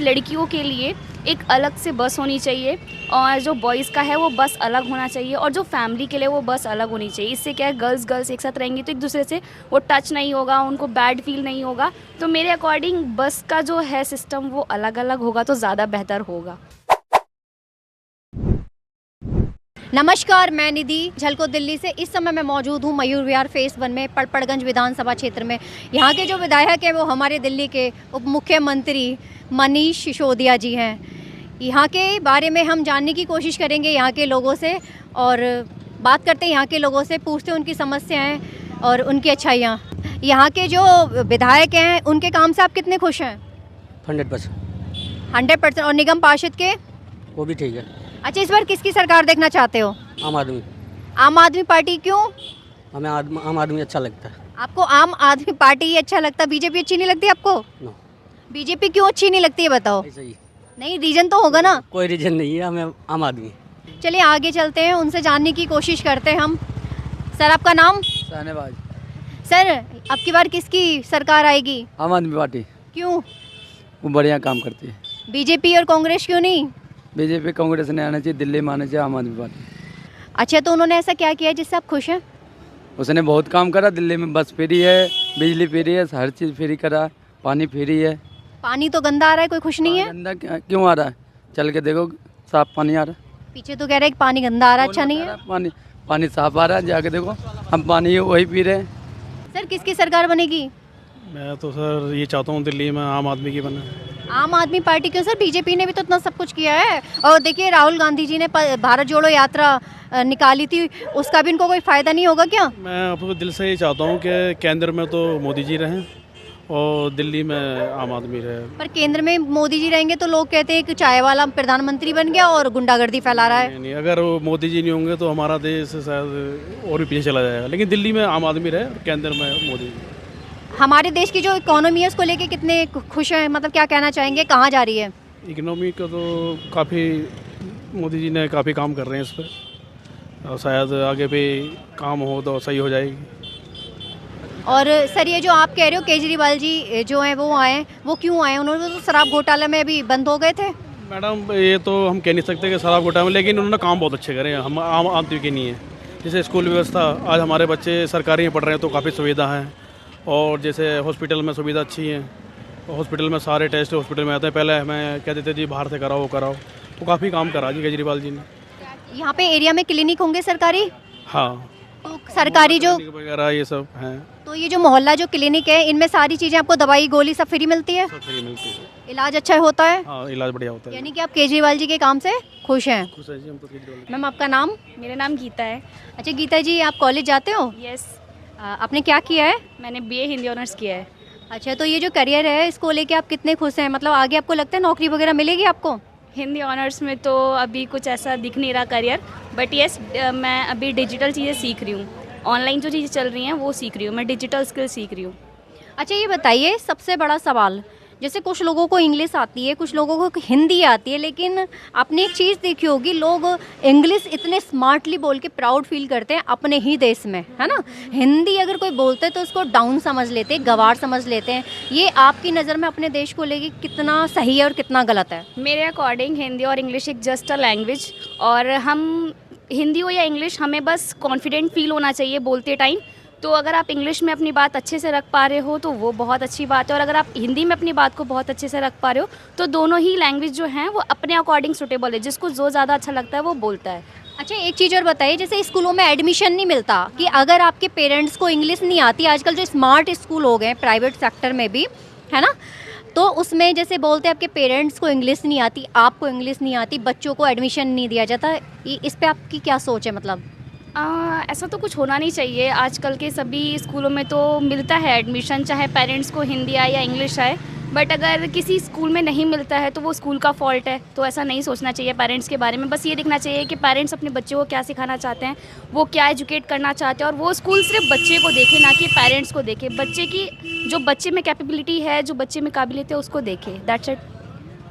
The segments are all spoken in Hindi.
लड़कियों के लिए एक अलग से बस होनी चाहिए और जो बॉयज़ का है वो बस अलग होना चाहिए और जो फैमिली के लिए वो बस अलग होनी चाहिए। इससे क्या है, गर्ल्स गर्ल्स एक साथ रहेंगी तो एक दूसरे से वो टच नहीं होगा, उनको बैड फील नहीं होगा। तो मेरे अकॉर्डिंग बस का जो है सिस्टम वो अलग अलग होगा तो ज़्यादा बेहतर होगा। नमस्कार, मैं निधि झलको दिल्ली से। इस समय मैं मौजूद हूँ मयूर विहार फेस 1 में पड़पड़गंज विधानसभा क्षेत्र में। यहाँ के जो विधायक हैं वो हमारे दिल्ली के उप मुख्यमंत्री मनीष सिसोदिया जी हैं। यहाँ के बारे में हम जानने की कोशिश करेंगे यहाँ के लोगों से और बात करते हैं यहाँ के लोगों से, पूछते हैं उनकी समस्याएं और उनकी अच्छाइयाँ। यहाँ के जो विधायक हैं उनके काम से आप कितने खुश हैं? 100%। 100%। और निगम पार्षद के? वो भी ठीक है। अच्छा, इस बार किसकी सरकार देखना चाहते हो? आम आदमी। आम आदमी पार्टी क्यों? हमें आम आदमी अच्छा लगता है। आपको आम आदमी पार्टी ही अच्छा लगता है, बीजेपी अच्छी नहीं लगती आपको? नो। बीजेपी क्यों अच्छी नहीं लगती है बताओ? ऐसा ही। नहीं, रीजन तो होगा ना। कोई रीजन नहीं है, हमें आम आदमी। चलिए आगे चलते हैं, उनसे जानने की कोशिश करते हैं हम। सर, आपका नाम? शाहनवाज। सर, अब की बार किसकी सरकार आएगी? आम आदमी पार्टी। क्यों? वो बढ़िया काम करती है। बीजेपी और कांग्रेस क्यों नहीं? बीजेपी कांग्रेस ने आना चाहिए, दिल्ली में आना चाहिए आम आदमी पार्टी। अच्छा, तो उन्होंने ऐसा क्या किया जिससे आप खुश हैं? उसने बहुत काम करा, दिल्ली में बस फ्री है, बिजली फ्री है, हर चीज़ फ्री करा, पानी फ्री है। पानी तो गंदा आ रहा है, कोई खुश नहीं है? गंदा क्यों आ रहा है? चल के देखो, साफ पानी आ रहा है। पीछे तो कह रहे हैं कि पानी गंदा आ रहा है, अच्छा नहीं है। पानी साफ आ रहा है, जाके देखो, हम पानी वही पी रहे हैं। सर, किसकी सरकार बनेगी? मैं तो सर ये चाहता हूँ दिल्ली में आम आदमी की बने। आम आदमी पार्टी क्यों सर? बीजेपी ने भी तो इतना सब कुछ किया है। और देखिए, राहुल गांधी जी ने भारत जोड़ो यात्रा निकाली थी, उसका भी इनको कोई फ़ायदा नहीं होगा क्या? मैं आपको दिल से ये चाहता हूँ कि केंद्र में तो मोदी जी रहें और दिल्ली में आम आदमी रहे। पर केंद्र में मोदी जी रहेंगे तो लोग कहते हैं कि चाय वाला प्रधानमंत्री बन गया और गुंडागर्दी फैला रहा है। नहीं, अगर वो मोदी जी नहीं होंगे तो हमारा देश शायद और भी पीछे चला जाएगा, लेकिन दिल्ली में आम आदमी रहे और केंद्र में मोदी जी। हमारे देश की जो इकोनॉमी है उसको लेके कितने खुश हैं, मतलब क्या कहना चाहेंगे, कहाँ जा रही है? इकनॉमी का तो काफ़ी मोदी जी ने काफ़ी काम कर रहे हैं इस पर, और शायद आगे भी काम हो तो सही हो जाएगी। और सर, ये जो आप कह रहे हो केजरीवाल जी जो हैं वो आए, वो क्यों आए? उन्होंने तो शराब घोटाला में अभी बंद हो गए थे। मैडम, ये तो हम कह नहीं सकते कि शराब घोटाला में, लेकिन उन्होंने काम बहुत अच्छे करे हैं, हम आम आदमी के नहीं है। जैसे स्कूल व्यवस्था, आज हमारे बच्चे सरकारी में पढ़ रहे हैं तो काफ़ी सुविधा है, और जैसे हॉस्पिटल में सुविधा अच्छी है, हॉस्पिटल में सारे टेस्ट हॉस्पिटल में आते हैं। पहले हमें कहते थे जी बाहर से कराओ वो कराओ, तो काफ़ी काम करा जी केजरीवाल जी ने। यहाँ पे एरिया में क्लिनिक होंगे सरकारी? हाँ, तो सरकारी जो वगैरह ये सब हैं। तो ये जो मोहल्ला जो क्लिनिक है, इनमें सारी चीज़ें आपको, दवाई गोली सब फ्री मिलती है? सब फ्री मिलती है। इलाज अच्छा होता है? हाँ, इलाज बढ़िया होता है। यानी कि आप केजरीवाल जी के काम से खुश हैं? खुश है जी हम तो केजरीवाल। मैम, आपका नाम? मेरा नाम गीता है। अच्छा गीता जी, आप कॉलेज जाते हो? यस, आपने क्या किया है? मैंने बीए हिंदी ऑनर्स किया है। अच्छा, तो ये जो करियर है इसको लेके आप कितने खुश हैं? मतलब आगे आपको लगता है नौकरी वगैरह मिलेगी आपको? हिंदी ऑनर्स में तो अभी कुछ ऐसा दिख नहीं रहा करियर, बट यस, मैं अभी डिजिटल चीज़ें सीख रही हूँ। ऑनलाइन जो चीज़ें चल रही हैं वो सीख रही हूँ, मैं डिजिटल स्किल सीख रही हूँ। अच्छा, ये बताइए सबसे बड़ा सवाल, जैसे कुछ लोगों को इंग्लिश आती है, कुछ लोगों को हिंदी आती है, लेकिन आपने एक चीज़ देखी होगी, लोग इंग्लिश इतने स्मार्टली बोल के प्राउड फील करते हैं अपने ही देश में, है ना? हिंदी अगर कोई बोलते हैं तो उसको डाउन समझ लेते हैं, गवार समझ लेते हैं। ये आपकी नज़र में अपने देश को लेके कितना सही है और कितना गलत है? मेरे अकॉर्डिंग हिंदी और इंग्लिश एक जस्ट अ लैंग्वेज, और हम हिंदी हो या इंग्लिश, हमें बस कॉन्फिडेंट फील होना चाहिए बोलते टाइम। तो अगर आप इंग्लिश में अपनी बात अच्छे से रख पा रहे हो तो वो बहुत अच्छी बात है, और अगर आप हिंदी में अपनी बात को बहुत अच्छे से रख पा रहे हो तो दोनों ही लैंग्वेज जो हैं वो अपने अकॉर्डिंग सूटेबल है, जिसको जो ज़्यादा अच्छा लगता है वो बोलता है। अच्छा, एक चीज़ और बताइए, जैसे स्कूलों में एडमिशन नहीं मिलता कि अगर आपके पेरेंट्स को इंग्लिश नहीं आती, आजकल जो स्मार्ट स्कूल हो गए प्राइवेट सेक्टर में भी, है ना, तो उसमें जैसे बोलते हैं आपके पेरेंट्स को इंग्लिश नहीं आती, आपको इंग्लिश नहीं आती, बच्चों को एडमिशन नहीं दिया जाता, इस पे आपकी क्या सोच है? मतलब ऐसा तो कुछ होना नहीं चाहिए। आजकल के सभी स्कूलों में तो मिलता है एडमिशन, चाहे पेरेंट्स को हिंदी आए या इंग्लिश आए, बट अगर किसी स्कूल में नहीं मिलता है तो वो स्कूल का फॉल्ट है। तो ऐसा नहीं सोचना चाहिए पेरेंट्स के बारे में, बस ये देखना चाहिए कि पेरेंट्स अपने बच्चों को क्या सिखाना चाहते हैं, वो क्या एजुकेट करना चाहते हैं, और वो स्कूल सिर्फ बच्चे को देखे, ना कि पेरेंट्स को देखे। बच्चे की जो बच्चे में कैपेबिलिटी है, जो बच्चे में काबिलियत है, उसको देखे, दैट्स इट।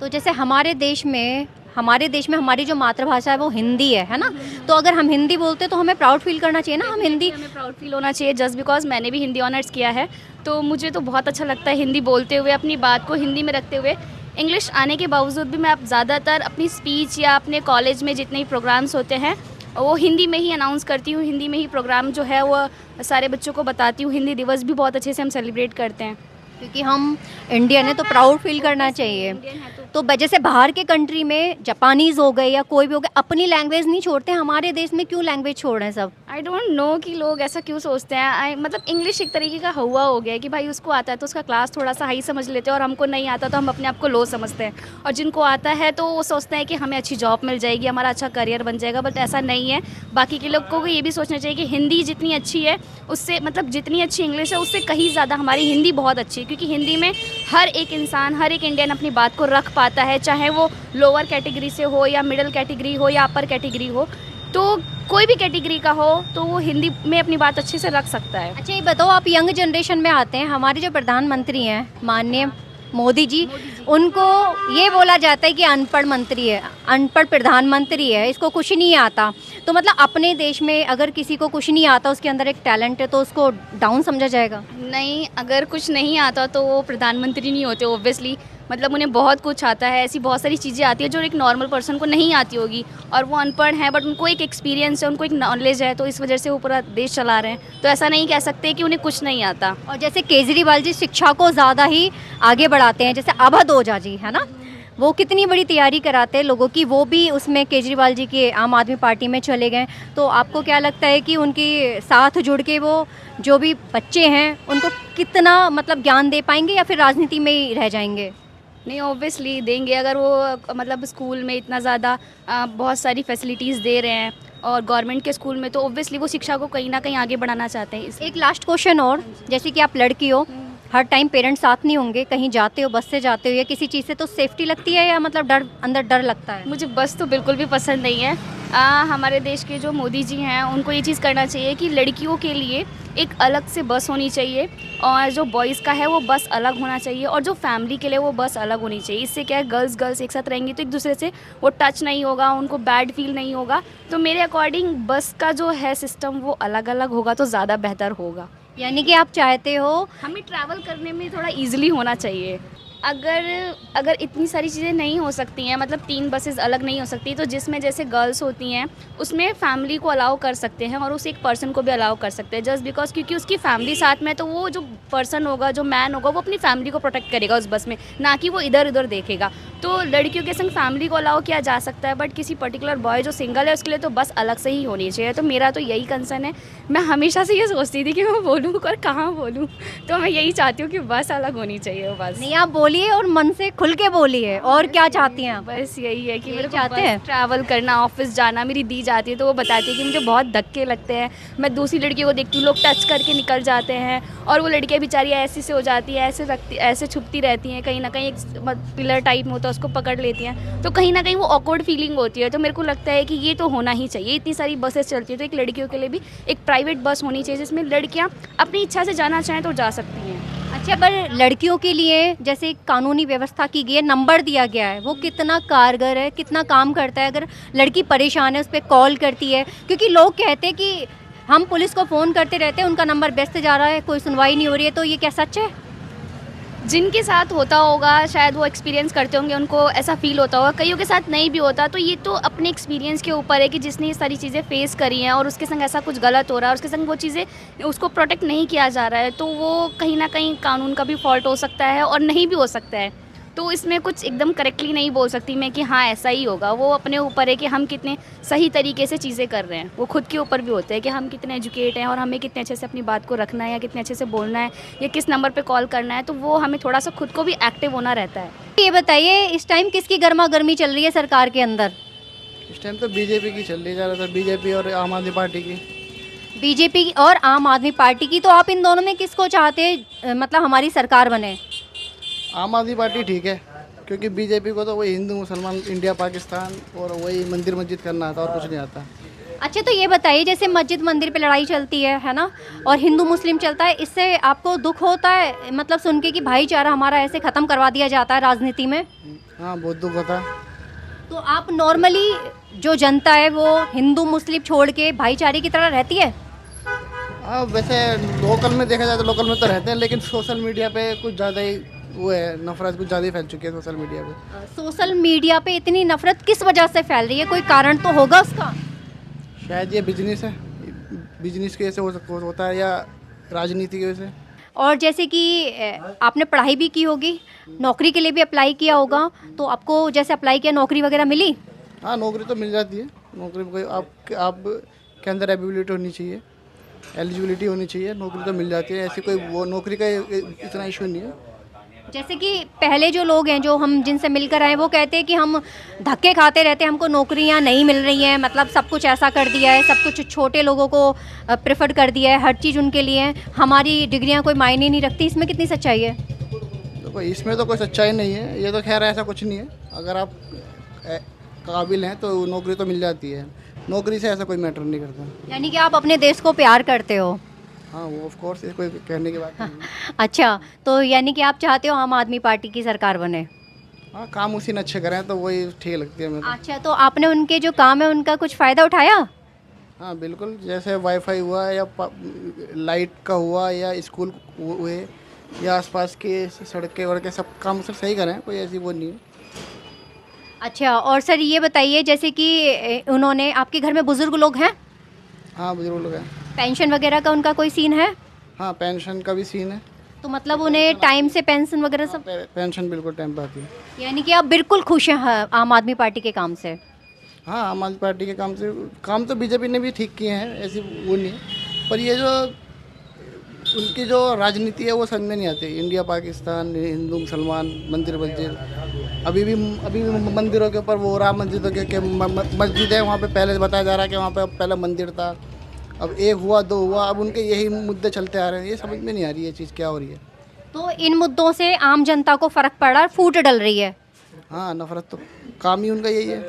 तो जैसे हमारे देश में हमारी जो मातृभाषा है वो हिंदी है ना? तो अगर हम हिंदी बोलते तो हमें प्राउड फील करना चाहिए ना, हम हिंदी, हमें प्राउड फील होना चाहिए। जस्ट बिकॉज मैंने भी हिंदी ऑनर्स किया है तो मुझे तो बहुत अच्छा लगता है हिंदी बोलते हुए, अपनी बात को हिंदी में रखते हुए। इंग्लिश आने के बावजूद भी मैं अब ज़्यादातर अपनी स्पीच या अपने कॉलेज में जितने भी प्रोग्राम्स होते हैं वो हिंदी में ही अनाउंस करती हूँ। हिंदी में ही प्रोग्राम जो है वो सारे बच्चों को बताती हूँ। हिंदी दिवस भी बहुत अच्छे से हम सेलिब्रेट करते हैं। क्योंकि हम इंडियन है तो प्राउड फील करना चाहिए। इंडियन है तो जैसे बाहर के कंट्री में जापानीज़ हो गए या कोई भी हो गए अपनी लैंग्वेज नहीं छोड़ते, हमारे देश में क्यों लैंग्वेज छोड़ रहे हैं सब? आई डोंट नो कि लोग ऐसा क्यों सोचते हैं। मतलब इंग्लिश एक तरीके का हुआ हो गया है कि भाई उसको आता है तो उसका क्लास थोड़ा सा हाई समझ लेते हैं, और हमको नहीं आता तो हम अपने आप को लो समझते हैं। और जिनको आता है तो वो सोचते हैं कि हमें अच्छी जॉब मिल जाएगी, हमारा अच्छा करियर बन जाएगा, बट ऐसा नहीं है। बाकी के लोग को ये भी सोचना चाहिए कि हिंदी जितनी अच्छी है उससे, मतलब जितनी अच्छी इंग्लिश है उससे कहीं ज़्यादा हमारी हिंदी बहुत अच्छी है। क्योंकि हिंदी में हर एक इंसान, हर एक इंडियन अपनी बात को रख पाता है, चाहे वो लोअर कैटेगरी से हो या मिडिल कैटेगरी हो या अपर कैटेगरी हो, तो कोई भी कैटेगरी का हो तो वो हिंदी में अपनी बात अच्छे से रख सकता है। अच्छा ये बताओ, आप यंग जनरेशन में आते हैं, हमारे जो प्रधानमंत्री हैं माननीय मोदी जी, उनको ये बोला जाता है कि अनपढ़ मंत्री है, अनपढ़ प्रधानमंत्री है, इसको कुछ नहीं आता। तो मतलब अपने देश में अगर किसी को कुछ नहीं आता, उसके अंदर एक टैलेंट है, तो उसको डाउन समझा जाएगा? नहीं, अगर कुछ नहीं आता तो वो प्रधानमंत्री नहीं होते ऑब्वियसली। मतलब उन्हें बहुत कुछ आता है, ऐसी बहुत सारी चीज़ें आती है जो एक नॉर्मल पर्सन को नहीं आती होगी, और वो अनपढ़ है बट उनको एक एक्सपीरियंस है, उनको एक नॉलेज है, तो इस वजह से वो पूरा देश चला रहे हैं। तो ऐसा नहीं कह सकते कि उन्हें कुछ नहीं आता। और जैसे केजरीवाल जी शिक्षा को ज़्यादा ही आगे बढ़ाते हैं, जैसे अवध ओझा जी है ना, वो कितनी बड़ी तैयारी कराते हैं लोगों की, वो भी उसमें केजरीवाल जी के आम आदमी पार्टी में चले गए। तो आपको क्या लगता है कि उनके साथ जुड़ के वो जो भी बच्चे हैं उनको कितना मतलब ज्ञान दे पाएंगे, या फिर राजनीति में ही रह जाएंगे? नहीं, ऑब्वियसली देंगे। अगर वो मतलब स्कूल में इतना ज़्यादा बहुत सारी फैसिलिटीज़ दे रहे हैं और गवर्नमेंट के स्कूल में, तो ऑब्वियसली वो शिक्षा को कहीं ना कहीं आगे बढ़ाना चाहते हैं। एक लास्ट क्वेश्चन और, जैसे कि आप लड़की हो, हर टाइम पेरेंट्स साथ नहीं होंगे, कहीं जाते हो, बस से जाते हो या किसी चीज़ से, तो सेफ्टी लगती है या मतलब डर, अंदर डर लगता है? मुझे बस तो बिल्कुल भी पसंद नहीं है। हमारे देश के जो मोदी जी हैं उनको ये चीज़ करना चाहिए कि लड़कियों के लिए एक अलग से बस होनी चाहिए, और जो बॉयज़ का है वो बस अलग होना चाहिए, और जो फैमिली के लिए वो बस अलग होनी चाहिए। इससे क्या है, गर्ल्स एक साथ रहेंगी तो एक दूसरे से वो टच नहीं होगा, उनको बैड फील नहीं होगा। तो मेरे अकॉर्डिंग बस का जो है सिस्टम वो अलग अलग होगा तो ज़्यादा बेहतर होगा। यानी कि आप चाहते हो हमें ट्रैवल करने में थोड़ा इजीली होना चाहिए। अगर इतनी सारी चीज़ें नहीं हो सकती हैं, मतलब 3 बसेस अलग नहीं हो सकती, तो जिसमें जैसे गर्ल्स होती हैं उसमें फैमिली को अलाउ कर सकते हैं और उस एक पर्सन को भी अलाउ कर सकते हैं, जस्ट बिकॉज क्योंकि उसकी फैमिली साथ में, तो वो जो पर्सन होगा, जो मैन होगा, वो अपनी फैमिली को प्रोटेक्ट करेगा उस बस में, ना कि वो इधर उधर देखेगा। तो लड़कियों के संग फैमिली को अलाउ किया जा सकता है, बट किसी पर्टिकुलर बॉय जो सिंगल है उसके लिए तो बस अलग से ही होनी चाहिए। तो मेरा तो यही कंसर्न है। मैं हमेशा से ये सोचती थी कि मैं बोलूँ और कहाँ बोलूँ, तो मैं यही चाहती हूँ कि बस अलग होनी चाहिए। बस नहीं, आप बोलिए और मन से खुल के बोलिए। और क्या चाहती हैं आप? बस यही है कि यही मेरे को चाहते हैं? ट्रैवल करना, ऑफिस जाना। मेरी दी जाती है तो वो बताती है कि मुझे बहुत धक्के लगते हैं। मैं दूसरी लड़कियों को देखती हूँ, लोग टच करके निकल जाते हैं, और वो लड़कियाँ बेचारी ऐसी से हो जाती है, ऐसे रखती, ऐसे छुपती रहती हैं, कहीं ना कहीं एक पिलर टाइप में होता है उसको पकड़ लेती हैं, तो कहीं ना कहीं वो ऑकवर्ड फीलिंग होती है। तो मेरे को लगता है कि ये तो होना ही चाहिए। इतनी सारी बसेस चलती है तो एक लड़कियों के लिए भी एक प्राइवेट बस होनी चाहिए जिसमें लड़कियाँ अपनी इच्छा से जाना चाहें तो जा सकती हैं। अच्छा, पर लड़कियों के लिए जैसे एक कानूनी व्यवस्था की गई है, नंबर दिया गया है, वो कितना कारगर है, कितना काम करता है? अगर लड़की परेशान है उस पर कॉल करती है, क्योंकि लोग कहते हैं कि हम पुलिस को फ़ोन करते रहते हैं, उनका नंबर व्यस्त जा रहा है, कोई सुनवाई नहीं हो रही है, तो ये क्या सच है? जिनके साथ होता होगा शायद वो एक्सपीरियंस करते होंगे, उनको ऐसा फील होता होगा। कईयों के साथ नहीं भी होता, तो ये तो अपने एक्सपीरियंस के ऊपर है कि जिसने ये सारी चीज़ें फेस करी हैं और उसके संग ऐसा कुछ गलत हो रहा है, उसके संग वो चीज़ें, उसको प्रोटेक्ट नहीं किया जा रहा है, तो वो कहीं ना कहीं कानून का भी फॉल्ट हो सकता है और नहीं भी हो सकता है। तो इसमें कुछ एकदम करेक्टली नहीं बोल सकती मैं कि हाँ ऐसा ही होगा। वो अपने ऊपर है कि हम कितने सही तरीके से चीज़ें कर रहे हैं। वो खुद के ऊपर भी होता है कि हम कितने एजुकेट हैं और हमें कितने अच्छे से अपनी बात को रखना है, या कितने अच्छे से बोलना है, या किस नंबर पे कॉल करना है। तो वो हमें थोड़ा सा खुद को भी एक्टिव होना रहता है। ये बताइए, इस टाइम किसकी गर्मा गर्मी चल रही है सरकार के अंदर? इस टाइम तो बीजेपी की चल रही है ज़्यादातर, बीजेपी और आम आदमी पार्टी की। बीजेपी और आम आदमी पार्टी की। तो आप इन दोनों में किसको चाहते हैं मतलब हमारी सरकार बने? आम आदमी पार्टी ठीक है, क्योंकि बीजेपी को तो वही हिंदू मुसलमान, इंडिया पाकिस्तान और वही मंदिर मस्जिद करना आता और कुछ नहीं आता। अच्छा, तो ये बताइए, जैसे मस्जिद मंदिर पे लड़ाई चलती है ना, और हिंदू मुस्लिम चलता है, इससे आपको दुख होता है मतलब सुन के कि भाईचारा हमारा ऐसे ख़त्म करवा दिया जाता है राजनीति में? हाँ, बहुत दुख होता है। तो आप नॉर्मली जो जनता है वो हिंदू मुस्लिम छोड़ के भाईचारे की तरह रहती है? हाँ, वैसे लोकल में देखा जाए तो लोकल में तो रहते हैं, लेकिन सोशल मीडिया पे कुछ ज़्यादा ही वो है, नफरत कुछ ज़्यादा ही फैल चुकी है सोशल मीडिया पे। सोशल मीडिया पे इतनी नफरत किस वजह से फैल रही है, कोई कारण तो होगा उसका? शायद ये बिजनेस है, बिजनेस की वजह से होता है, या राजनीति की वजह से। और जैसे कि आपने पढ़ाई भी की होगी, नौकरी के लिए भी अप्लाई किया होगा, तो आपको जैसे अप्लाई किया नौकरी वगैरह मिली? हाँ, नौकरी तो मिल जाती है। नौकरी में कोई आप के अंदर एबिलिटी होनी चाहिए, एलिजिबिलिटी होनी चाहिए, नौकरी तो मिल जाती है। ऐसी कोई वो नौकरी का इतना इशू नहीं है। जैसे कि पहले जो लोग हैं, जो हम जिनसे मिलकर आए, वो कहते हैं कि हम धक्के खाते रहते हैं, हमको नौकरियां नहीं मिल रही हैं, मतलब सब कुछ ऐसा कर दिया है, सब कुछ छोटे लोगों को प्रेफर कर दिया है, हर चीज़ उनके लिए है, हमारी डिग्रियां कोई मायने नहीं रखती। इसमें कितनी सच्चाई है? तो इसमें तो कोई सच्चाई नहीं है, ये तो खैर ऐसा कुछ नहीं है। अगर आप काबिल हैं तो नौकरी तो मिल जाती है, नौकरी से ऐसा कोई मैटर नहीं करता। यानी कि आप अपने देश को प्यार करते हो? हाँ, वो ऑफ कोर्स, ये कोई कहने की बात नहीं है। अच्छा, तो यानी कि आप चाहते हो आम आदमी पार्टी की सरकार बने? हाँ, काम उसी ने अच्छे करें तो वही ठीक लगती है मुझे। अच्छा, तो आपने उनके जो काम है उनका कुछ फ़ायदा उठाया? हाँ बिल्कुल, जैसे वाईफाई हुआ या लाइट का हुआ या स्कूल हुए या आसपास के सड़कें वड़कें, सब काम सर सही करें, कोई ऐसी वो नहीं है। अच्छा, और सर ये बताइए, जैसे कि उन्होंने, आपके घर में बुज़ुर्ग लोग हैं? हाँ, बुजुर्ग लोग हैं। पेंशन वगैरह का उनका कोई सीन है? हाँ, पेंशन का भी सीन है। तो मतलब उन्हें टाइम से पेंशन वगैरह सब? पेंशन बिल्कुल टाइम पर आती है। यानी कि आप बिल्कुल खुश हैं आम आदमी पार्टी के काम से? हाँ, आम आदमी पार्टी के काम तो बीजेपी ने भी ठीक किए हैं, ऐसी वो नहीं है। पर ये जो उनकी जो राजनीति है वो समझ में नहीं आती। इंडिया पाकिस्तान, हिंदू मुसलमान, मंदिर मस्जिद, अभी भी मंदिरों के ऊपर वो राम मंदिरों के मस्जिद है, वहाँ पे पहले बताया जा रहा है कि वहाँ पे पहले मंदिर था, अब एक हुआ, दो हुआ, अब उनके यही मुद्दे चलते आ रहे हैं। ये समझ में नहीं आ रही है चीज़ क्या हो रही है। तो इन मुद्दों से आम जनता को फ़र्क पड़ रहा है, फूट डल रही है? हाँ, नफरत तो काम ही उनका यही है,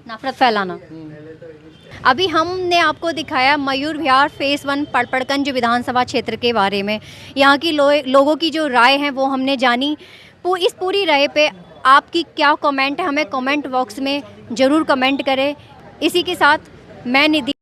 नफरत फैलाना। अभी हमने आपको दिखाया मयूर विहार फेज़ 1 पड़पड़गंज विधानसभा क्षेत्र के बारे में। यहाँ की लोगों की जो राय है वो हमने जानी। इस पूरी राय पे आपकी क्या कमेंट है, हमें कमेंट बॉक्स में ज़रूर कमेंट करें। इसी के साथ मैं निधि